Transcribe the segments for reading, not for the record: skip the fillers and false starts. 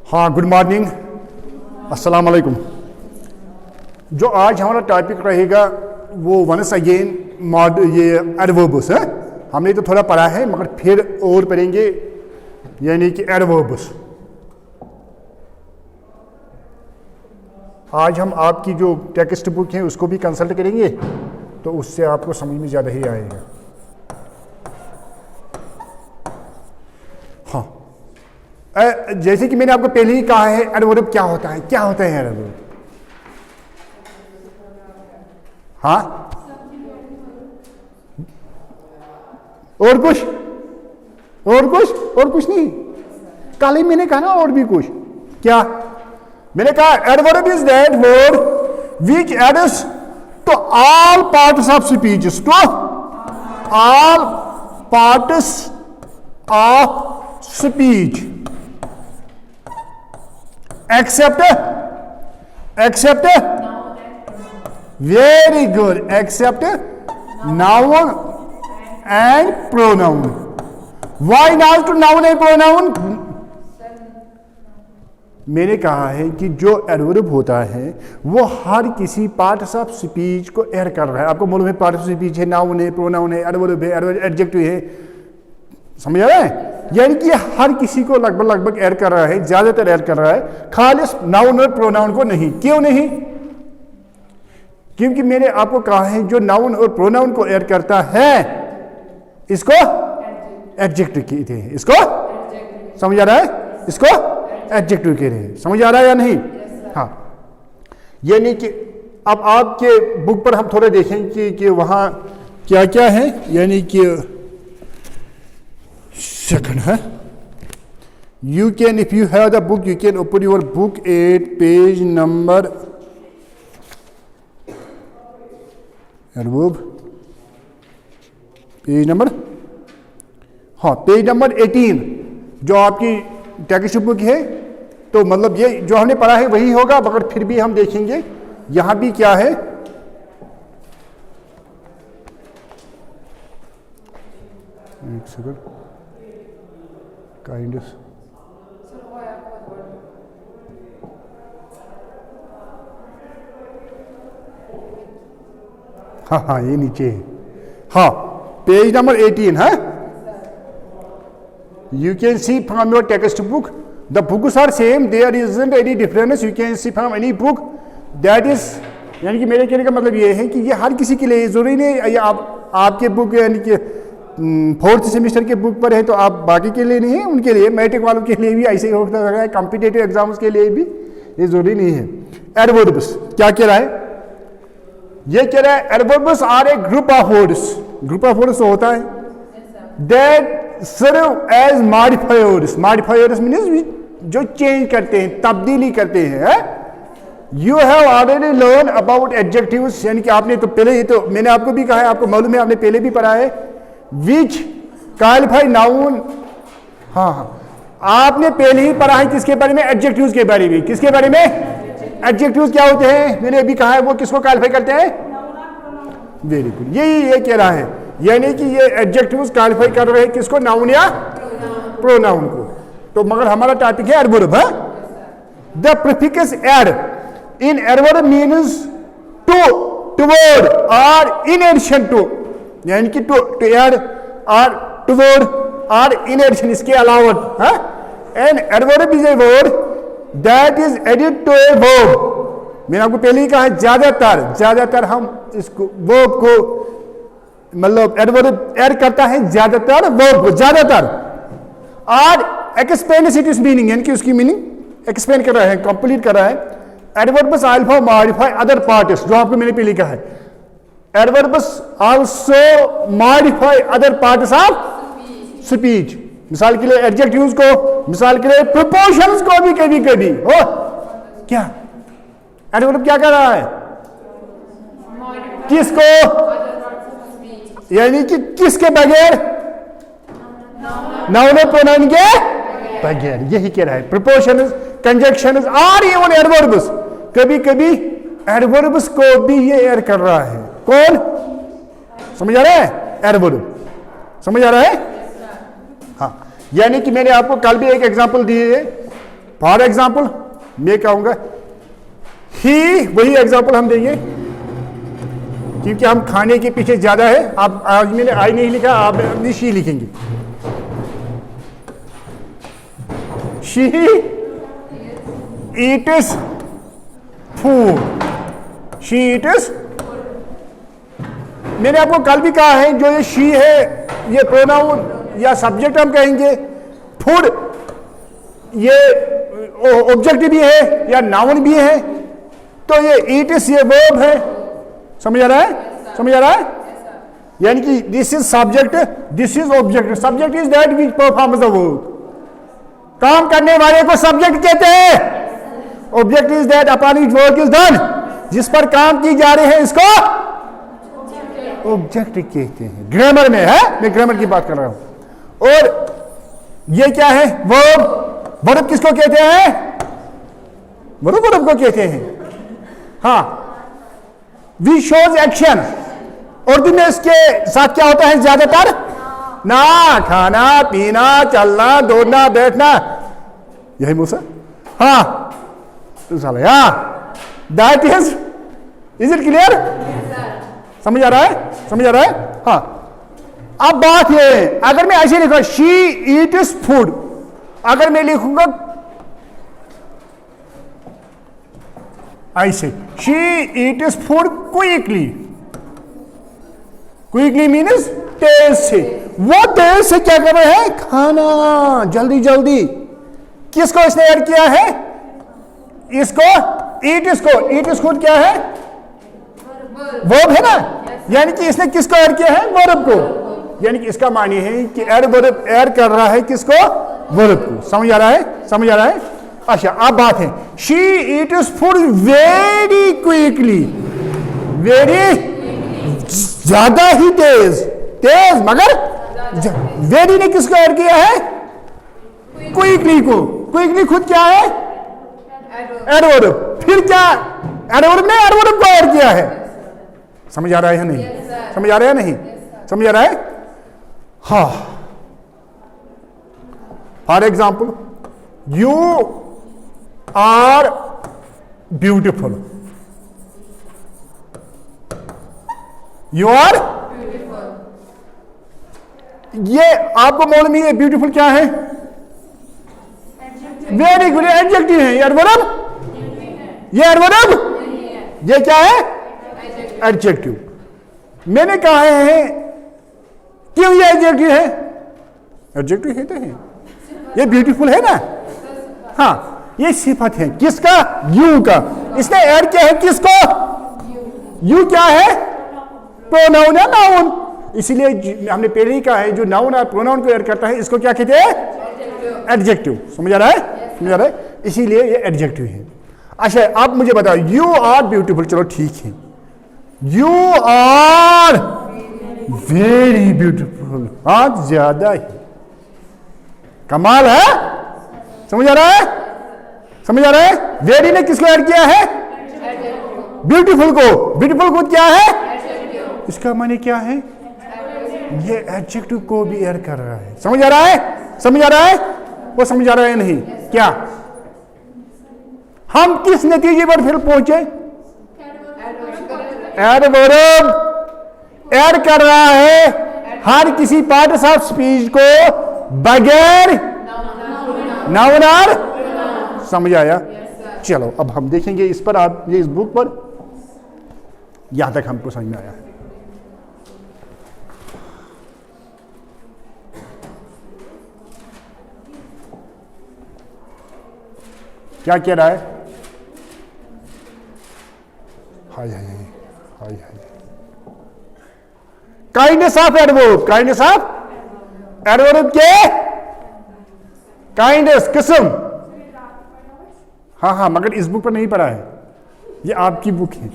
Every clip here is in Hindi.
हाँ, गुड मॉर्निंग, अस्सलाम वालेकुम। जो आज हमारा टॉपिक रहेगा वो वंस अगेन ये एडवर्ब्स है। हमने तो थोड़ा पढ़ा है मगर फिर और पढ़ेंगे, यानी कि एडवर्ब्स। आज हम आपकी जो टेक्स्ट बुक है उसको भी कंसल्ट करेंगे, तो उससे आपको समझ में ज़्यादा ही आएगा। हाँ, जैसे कि मैंने आपको पहले ही कहा है, एडवर्ब क्या होता है, क्या होता है एडवर्ब? हाँ, और कुछ नहीं। कल ही मैंने कहा ना और भी कुछ। क्या मैंने कहा? Adverb is that word which adds to all parts of speech, to all parts of speech except very good, except noun and pronoun. Why not to noun and pronoun? मैंने कहा है कि जो एडवर्ब होता है वो हर किसी पार्ट्स ऑफ स्पीच को ऐड कर रहा है। आपको मालूम है पार्ट ऑफ स्पीच है, नाउन है, प्रोनाउन है, एडवर्ब है, एडजेक्टिव है। समझ आ रहा है? यानी कि हर किसी को लगभग ऐड कर रहा है, ज्यादातर ऐड कर रहा है, खालिस नाउन और प्रोनाउन को नहीं। क्यों नहीं? क्योंकि मैंने आपको कहा है जो नाउन और प्रोनाउन को ऐड करता है इसको एडजेक्टिव कहते हैं। इसको समझ आ रहा है? इसको एडजेक्टिव कहते हैं। समझ आ रहा है या नहीं? हाँ, यानी कि अब आपके बुक पर हम थोड़ा देखेंगे कि वहां क्या क्या है। यानी कि second, you can, if you have the book, you can open your book at page number adverb page number 18 जो आपकी टेक्स्ट बुक है। तो मतलब ये जो हमने पढ़ा है वही होगा, मगर फिर भी हम देखेंगे यहां भी क्या है। एक सेकंड, काइंड हाँ, ये नीचे है। हाँ, पेज नंबर 18 है। You can see from your text book the books are same, there isn't any difference, you can see from any book that is. यानी कि मेरे कहने का मतलब ये है कि ये हर किसी के लिए जरूरी नहीं। ये आपके बुक यानी कि 4th सेमेस्टर के बुक पर है तो आप बाकी के लिए नहीं है, उनके लिए, मैट्रिक वालों के लिए भी ऐसे ही होता है, कॉम्पिटिटिव एग्जाम्स के लिए भी ये जरूरी नहीं है। एडवर्ब्स क्या कह रहा है? ये कह रहा है adverbs are a group of words. Group of words होता है that serve as modifiers. Modifiers means जो चेंज करते हैं, तब्दीली करते हैं। You have already learn about adjectives, यानी कि आपने तो पहले ही, तो मैंने आपको भी कहा है, आपको मालूम है, आपने पहले भी पढ़ा है। विच क्वालिफाई नाउन, हाँ, आपने पहले ही पढ़ा है किसके बारे में? एडजेक्टिव्स के बारे में। किसके बारे में? एडजेक्टिव्स क्या होते हैं? मैंने अभी कहा है वो किसको क्वालिफाई करते हैं? वेरी गुड, यही ये कह रहा है। यानी कि ये एडजेक्टिव्स क्वालिफाई कर रहे हैं किसको? नाउन या प्रोनाउन को। तो मगर हमारा टॉपिक है एडवर्ब। है the prefix ad in adverb means to, toward और इन एडिशन टू, यानी कि टू ऐड और टुवर्ड और इन एडिशन, इसके अलावा। And adverb is a word that is added to a verb. मैंने आपको पहले ही कहा है ज्यादातर हम इसको वर्ब को, मतलब एडवर्ब ऐड करता है ज्यादातर वर्ब को, ज्यादातर, और एक्सपेंड इट इज मीनिंग, यानी कि उसकी मीनिंग एक्सपेंड कर रहा है, कंप्लीट कर रहा है। Adverbs also modify other parts, जो आपको मैंने पहले कहा है। Adverbs also modify other parts of speech. मिसाल के लिए एडजेक्टिव्स को, मिसाल के लिए प्रोपोर्शंस को भी कभी कभी हो। क्या एडवर्ब क्या कर रहा है? किसको? यानी कि किसके बगैर? नाउन और प्रोनाउन के बगैर। यही कह रहा है। प्रोपोर्शंस, कंजंक्शंस और इवन एडवर्ब्स, कभी कभी एडवर्ब्स को भी ये ऐड कर रहा है। कौन? समझ आ रहा है? एडवर्ब। समझ आ रहा है? हाँ, यानी कि मैंने आपको कल भी एक एग्जांपल दिए है। फॉर एग्जांपल मैं कहूंगा ही, वही एग्जांपल हम देंगे क्योंकि हम खाने के पीछे ज्यादा है। आप आज मैंने आई नहीं लिखा, आप अपनी शी लिखेंगे। She eats food, she Yeats. मैंने आपको कल भी कहा है जो ये शी है ये प्रोनाउन या सब्जेक्ट हम कहेंगे, फूड ये ऑब्जेक्ट भी है या नाउन भी है, तो ये ईट्स ये वर्ब है। समझ आ रहा है? समझ आ रहा है? यानी कि this is subject, this is object. Subject is that which performs the work. काम करने वाले को सब्जेक्ट कहते हैं। Object is that upon which work is done, जिस पर काम की जा रही है इसको ऑब्जेक्ट कहते हैं। ग्रामर में है, मैं ग्रामर की बात कर रहा हूं। और ये क्या है? वर्ब। वर्ब किसको कहते हैं? वर्ब को कहते हैं। हाँ, वी शोज एक्शन। उर्दू में इसके साथ क्या होता है ज्यादातर? ना, खाना पीना, चलना, दौड़ना, बैठना, यही मूसा। हाँ, तो साला दैट इज इट क्लियर? समझ आ रहा है? समझ आ रहा है? हाँ। अब बात ये है, अगर मैं ऐसे लिखूंगा शी ईट्स फूड, अगर मैं लिखूंगा ऐसे she eats food quickly, quickly means तेज से। वो तेज से क्या कर रहे हैं? खाना, जल्दी जल्दी। किसको इसने ऐड किया है? इसको, ईट्स को। ईट्स खुद क्या है? वर्ब है ना, यानी कि इसने किसको ऐड किया है? वर्ब को। यानी कि इसका मानी है कि ऐड वर्ब ऐड कर रहा है किसको? वर्ब को। समझ आ रहा है? समझ आ रहा है? अच्छा, अब बात है she eats food very quickly, very ज्यादा ही तेज, तेज मगर वेरी ने किसको ऐड किया है? क्विकली को। क्विकली खुद क्या है? एडवर्ब। फिर क्या? एडवर्ब ने एडवर्ब को ऐड किया है। समझ आ रहा है नहीं? समझ आ रहा है नहीं? समझ आ रहा है? हाँ। For example, you are beautiful, you are. ये आपको मालूम है ब्यूटीफुल क्या है? वेरी गुड, एडजेक्टिव है। एडवर्ब, ये एडवर्ब, ये क्या है? एडजेक्टिव। मैंने कहा है क्यों ये एडजेक्टिव है? एडजेक्टिव है तो है, ये ब्यूटीफुल है ना। हाँ, ये सिफत है किसका? यू का। इसने ऐड किया है किसको? यू क्या है? प्रोनाउन है, नाउन। इसीलिए हमने पहले ही कहा है जो नाउन और प्रोनाउन को ऐड करता है इसको क्या कहते हैं? एडजेक्टिव। समझ आ रहा है? समझ आ रहा है? इसीलिए ये एडजेक्टिव है। अच्छा, आप मुझे बताओ, यू आर ब्यूटीफुल, चलो ठीक है, यू आर वेरी ब्यूटीफुल, हाँ ज्यादा ही कमाल है। समझ आ रहा है? समझ आ रहा है? वेरी ने किसको ऐड किया है? ब्यूटीफुल को। ब्यूटीफुल को क्या है? इसका माने क्या है? ये एडजेक्टिव को भी ऐड कर रहा है। समझ आ रहा है? समझ आ रहा है? वो समझ आ रहा है नहीं क्या? हम किस नतीजे पर फिर पहुंचे? एडवर्ब ऐड कर रहा है हर किसी पार्ट ऑफ स्पीच को बगैर नाउन और। समझ आया? चलो अब हम देखेंगे इस पर, आप ये इस बुक पर, यहां तक हमको समझ में आया है। क्या कह रहा है? हाय हाय हाय हाय। Kindness of adverb, kindness of adverb के काइंडनेस किस्म। हाँ हाँ, मगर इस बुक पर नहीं पढ़ा है, ये आपकी बुक है,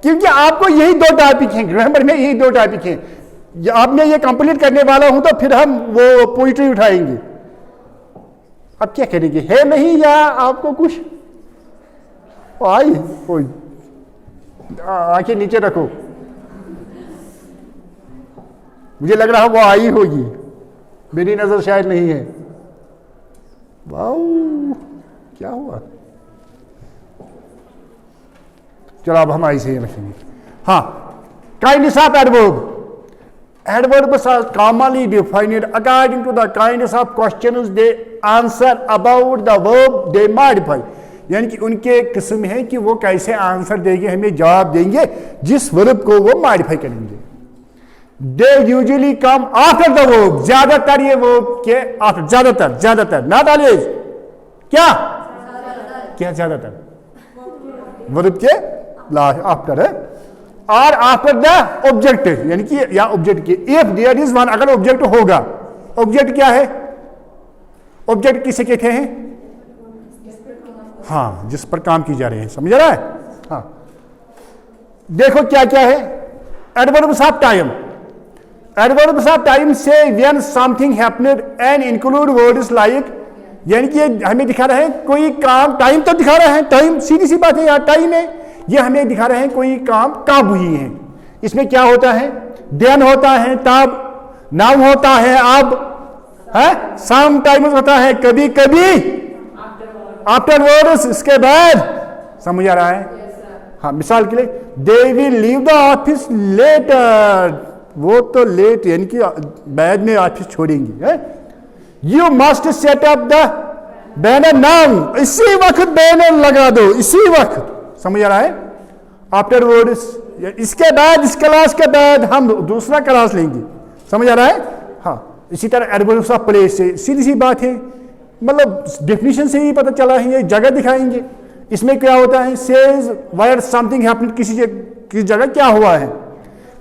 क्योंकि आपको यही दो टॉपिक हैं ग्रामर में, यही दो टॉपिक हैं। अब मैं ये कंप्लीट करने वाला हूं तो फिर हम वो पोइट्री उठाएंगे। अब क्या करेंगे? है नहीं या आपको कुछ आई? आंखें नीचे रखो। मुझे लग रहा है वो आई होगी, मेरी नजर शायद नहीं है। वाओ, क्या हुआ? चलो अब हम ऐसे ही रखेंगे। हाँ, kindness of adverb. Adverbs are commonly defined according to the kinds of questions they answer about the verb they modify। यानी कि उनके किस्म है कि वो कैसे आंसर देंगे, हमें जवाब देंगे जिस वर्ब को वो मॉडिफाई करेंगे। They usually come after the verb। ज्यादातर ये वर्ब के आफ्टर, ज्यादातर नॉट ऑलवेज। क्या ज्यादातर वर्ब के आफ्टर है, और आफ्टर द ऑब्जेक्ट, यानी कि या ऑब्जेक्ट के। इफ देयर इज वन, अगर ऑब्जेक्ट होगा। ऑब्जेक्ट क्या है? ऑब्जेक्ट किसे कहते हैं? हाँ, जिस पर काम की जा रही है, समझ रहा है? हाँ, देखो क्या क्या है। Adverbs of time. Adverbs of time से when something happened and include words like, यानी कि हमें दिखा रहे हैं कोई काम, टाइम तो दिखा रहे हैं, टाइम सीधी सी बात है यार, टाइम है। ये हमें दिखा रहे हैं कोई काम कब हुई है। इसमें क्या होता है? देन होता है, तब, नाउ होता है, अब, है, सम टाइम होता है, कभी कभी, आफ्टर वर्ड्स, इसके बाद। समझ आ रहा है? हाँ, मिसाल के लिए they will leave the office later, वो तो लेट यानी कि बाद में ऑफिस छोड़ेंगे। You must set up the banner now, इसी वक्त बैनर लगा दो, इसी वक्त। समझ आ रहा है? आफ्टर वर्ड्स, इसके बाद, इस क्लास के बाद हम दूसरा क्लास लेंगे। समझ आ रहा है? हाँ, इसी तरह एडवर्ब्स ऑफ प्लेस से सीधी सी बात है, मतलब डेफिनेशन से ही पता चला है, ये जगह दिखाएंगे। इसमें क्या होता है? सेज वेयर समथिंग हैपेंड, किसी जगह क्या हुआ है।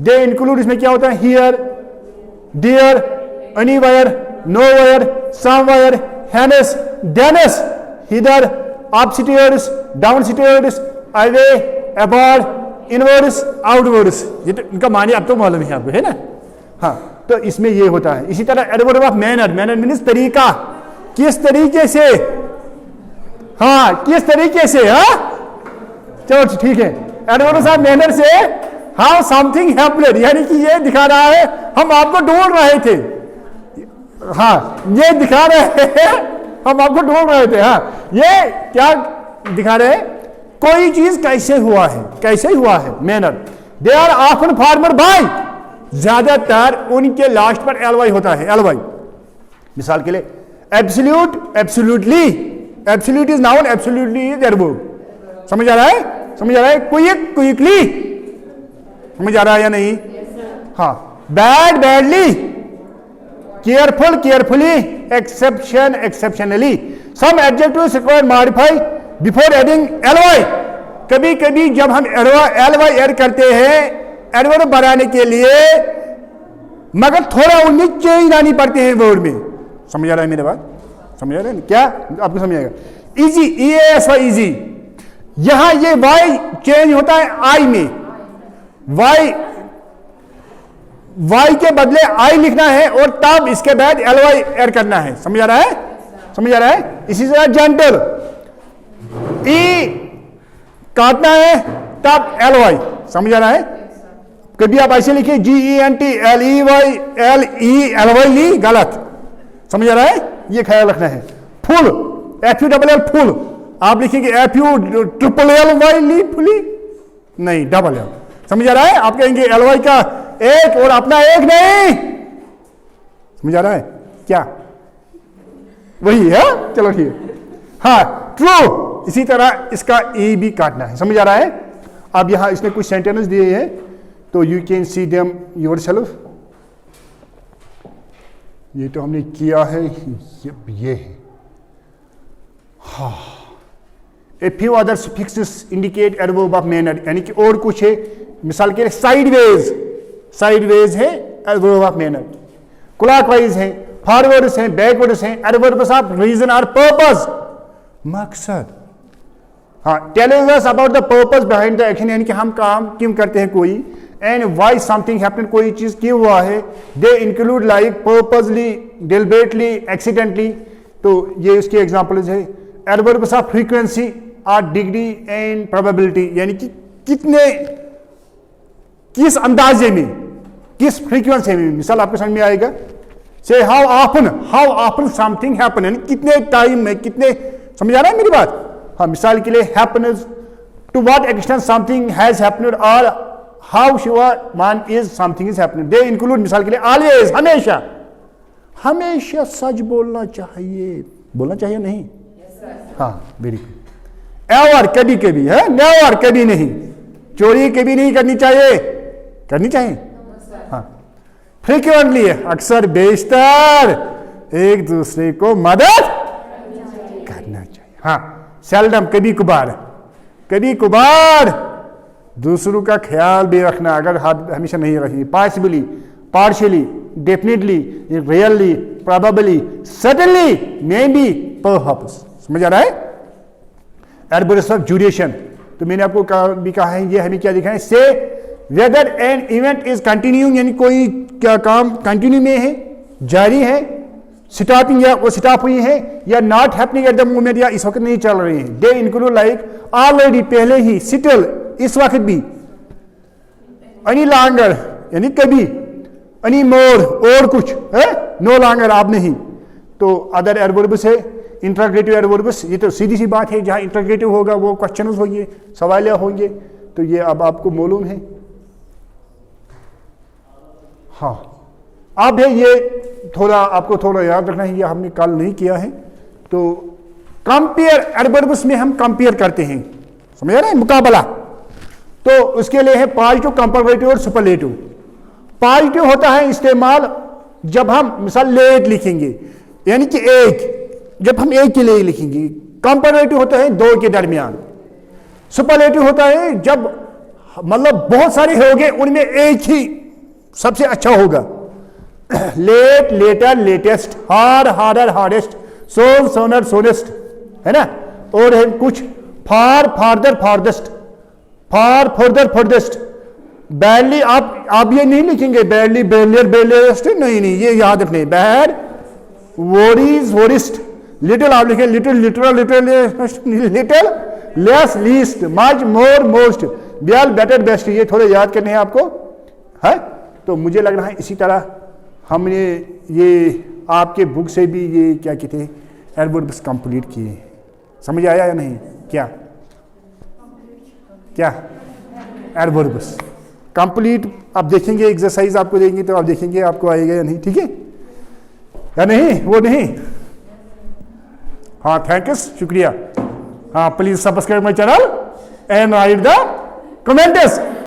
दे इंक्लूड, इसमें क्या होता है? Here, there, anywhere, nowhere, somewhere, hence, thence, hither, upstairs, downstairs, away, about, inwards, outwards. ये तो इनका माने अब तो मालूम है आपको, है ना? हाँ, तो इसमें ये होता है। इसी तरह adverb of manner. Manner means तरीका, किस तरीके से। हाँ, किस तरीके से। हाँ, चलो ठीक है। एडवर्ब ऑफ मैनर से हाउ समथिंग हैपेंड, यानी कि ये दिखा रहा है हम आपको ढूंढ रहे थे। हाँ, ये दिखा रहे हैं हम आपको ढूंढ रहे थे। हाँ, ये क्या दिखा रहे हैं? कोई चीज कैसे हुआ है, कैसे हुआ है। Manner. They are often formed by, ज्यादातर उनके लास्ट पर एलवाई होता है, एलवाई। मिसाल के लिए absolute, absolutely, absolute is noun, absolutely is adverb. समझ आ रहा है? समझ आ रहा है? Quick, quickly. समझ आ रहा है या नहीं? हाँ, bad, badly, careful, carefully, exception, exceptionally. Some adjectives require modify before adding L Y. कभी कभी जब हम एलवाई ऐड करते हैं एडवर्ब बनाने के लिए, मगर थोड़ा उनमें चेंज लानी पड़ती है वर्ड में। समझ आ रहा है मेरी बात? समझ आ रहा है क्या? आपको समझ आएगा? Easy, EASY, easy. यहां ये वाई चेंज होता है आई में। वाई के बदले आई लिखना है और तब इसके बाद एलवाई ऐड करना है। समझ आ रहा है? समझ आ रहा है? इसी तरह जेंटल, ई काटना है तब एलवाई। समझ आ रहा है? कभी आप ऐसे लिखिए GENT LEY ली, गलत। समझ आ रहा है? ये ख्याल रखना है। फुल, FULL फुल, आप लिखेंगे FULLY ली, फुली नहीं, डबल एल। समझ आ रहा है? आप कहेंगे एलवाई का एक और अपना एक नहीं। समझ आ रहा है क्या? वही है। चलो ठीक है। हाँ, ट्रू। इसी तरह इसका ए भी काटना है। समझ आ रहा है? अब यहां इसने कुछ सेंटेंस दिए हैं, तो you can see them yourself. ये तो हमने किया है, ये है। हाँ, a few other suffixes indicate adverb of manner, यानी कि और कुछ है। मिसाल के लिए साइडवेज, साइडवेज है एडवर्ब ऑफ मैनर। क्लॉकवाइज है, फॉरवर्ड्स हैं, बैकवर्ड्स हैं, एडवर्ब्स ऑफ रीजन और पर्पस, मकसद। हाँ, telling us about the purpose behind the action, यानी कि हम काम क्यों करते हैं कोई, एंड व्हाई समथिंग हैपेंड, कोई चीज क्यों हुआ है। They include like purposely, deliberately, accidentally. तो ये उसके एग्जांपल्स है। एडवर्ब्स ऑफ फ्रीक्वेंसी और डिग्री एंड प्रोबेबिलिटी, यानी कि कितने, किस अंदाजे में, किस फ्रीक्वेंसी में, मिसाल आपको समझ में आएगा। से हाउ ऑफन समथिंग हैपन, यानी कितने टाइम में, कितने, समझ आ रहा है मेरी बात। हाँ, मिसाल के लिए happiness, to what extent something has happened, और how sure one is something is happening. They include, मिसाल के लिए ऑलवेज, हमेशा, हमेशा सच बोलना चाहिए, बोलना चाहिए नहीं? हाँ, वेरी गुड। एवर, कभी कभी है, नेवर, कभी नहीं। चोरी कभी नहीं करनी चाहिए, करनी चाहिए। हाँ, फ्रीक्वेंटली, अक्सर बेशतर एक दूसरे को मदद करना चाहिए। हाँ, सेल्डम, कभी कभार, कभी कभार दूसरों का ख्याल भी रखना, अगर हमेशा नहीं रखी। Possibly, partially, definitely, really, probably, certainly, may be, perhaps. समझ आ रहा है? एडवर्ब्स ऑफ ड्यूरेशन, तो मैंने आपको भी कहा है, ये हमें क्या दिखाएं, say whether an event is continuing, यानी कोई क्या काम कंटिन्यू में है, जारी है, स्टॉपिंग या वो स्टॉप हुई है, या not happening at the moment, या इस वक्त नहीं चल रही है। दे इंक्लूड लाइक ऑलरेडी, पहले ही, स्टिल, इस वक्त भी, एनी लॉन्गर, यानी कभी, एनी मोर, और कुछ है, नो लॉन्गर, आप नहीं। तो अदर एडवर्ब्स है, इंटरोगेटिव एडवर्ब्स, ये तो सीधी सी बात है, जहां इंटरोगेटिव होगा वो क्वेश्चन होंगे, सवालिया होंगे, तो ये अब आपको मालूम है। हाँ, अब है ये थोड़ा आपको थोड़ा याद रखना है, ये हमने कल नहीं किया है। तो कंपेयर, एडवर्ब्स में हम कंपेयर करते हैं, समझ रहे हैं, मुकाबला। तो उसके लिए है पॉजिटिव, कंपैरेटिव और सुपरलेटिव। पॉजिटिव होता है इस्तेमाल जब हम मिसाल लेट लिखेंगे, यानी कि एक, जब हम एक के लिए लिखेंगे। कंपैरेटिव होता है दो के दरमियान। सुपरलेटिव होता है जब मतलब बहुत सारे होंगे, उनमें एक ही सबसे अच्छा होगा। Late, later, latest, hard, harder, hardest, soon, sooner, soonest, है ना। और है कुछ far, farther, farthest, far, further, furthest. Badly, आप ये नहीं लिखेंगे बैडली, बेलियर, बेलियरेस्ट, नहीं, ये याद रखने। Bad, Voorhees, वोरिस्ट। लिटिल आप लिखें little, literal, little, little, less, least, much, more, most, well, better, best, ये थोड़े याद करने हैं आपको, है। तो मुझे लग रहा है इसी तरह हमने ये आपके बुक से भी ये क्या कहते हैं, एडवर्ब्स कंप्लीट किए। समझ आया या नहीं? क्या क्या एडवर्ब्स कंप्लीट, आप देखेंगे एक्सरसाइज आपको देंगे तो आप देखेंगे आपको आएगा या नहीं, ठीक है या नहीं? वो नहीं, हाँ, थैंक यू, शुक्रिया। हाँ, please subscribe my channel and right the comments.